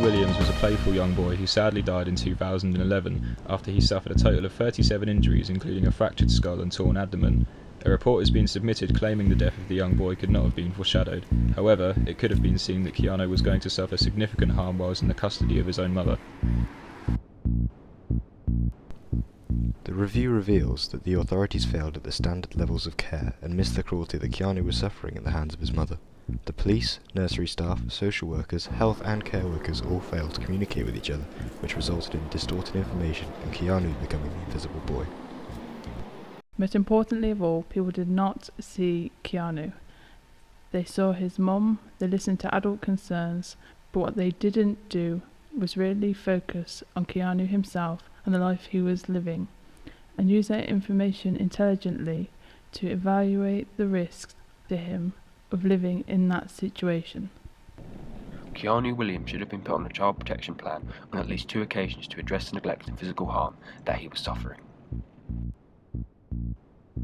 Williams was a playful young boy who sadly died in 2011 after he suffered a total of 37 injuries, including a fractured skull and torn abdomen. A report has been submitted claiming the death of the young boy could not have been foreshadowed. However, it could have been seen that Keanu was going to suffer significant harm whilst in the custody of his own mother. The review reveals that the authorities failed at the standard levels of care and missed the cruelty that Keanu was suffering at the hands of his mother. The police, nursery staff, social workers, health and care workers all failed to communicate with each other, which resulted in distorted information and Keanu becoming the invisible boy. Most importantly of all, people did not see Keanu. They saw his mum, they listened to adult concerns, but what they didn't do was really focus on Keanu himself and the life he was living, and use that information intelligently to evaluate the risks to him of living in that situation. Keanu Williams should have been put on a child protection plan on at least 2 occasions to address the neglect and physical harm that he was suffering.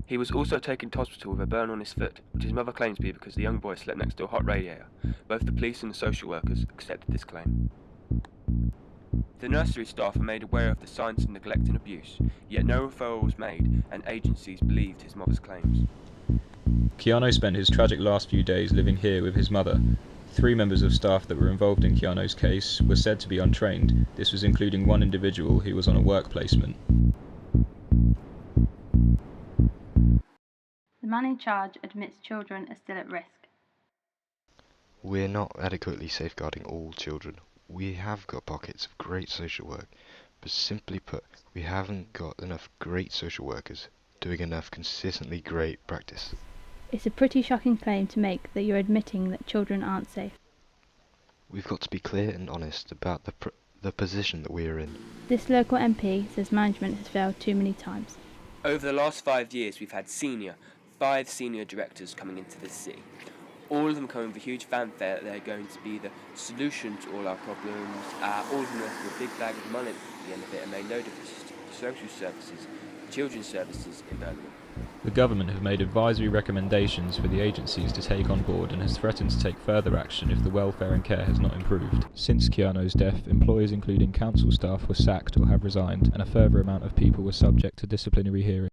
He was also taken to hospital with a burn on his foot, which his mother claims to be because the young boy slept next to a hot radiator. Both the police and the social workers accepted this claim. The nursery staff are made aware of the signs of neglect and abuse, yet no referral was made and agencies believed his mother's claims. Keanu spent his tragic last few days living here with his mother. 3 members of staff that were involved in Keanu's case were said to be untrained. This was including one individual who was on a work placement. The man in charge admits children are still at risk. We're not adequately safeguarding all children. We have got pockets of great social work, but simply put, we haven't got enough great social workers doing enough consistently great practice. It's a pretty shocking claim to make that you're admitting that children aren't safe. We've got to be clear and honest about the position that we are in. This local MP says management has failed too many times. Over the last 5 years, we've had 5 senior directors coming into the city. All of them coming with a huge fanfare that they're going to be the solution to all our problems. All of them left with a big bag of money at the end of it, and made no difference to social services, children's services in Birmingham. The government have made advisory recommendations for the agencies to take on board and has threatened to take further action if the welfare and care has not improved. Since Keanu's death, employees including council staff were sacked or have resigned, and a further amount of people were subject to disciplinary hearings.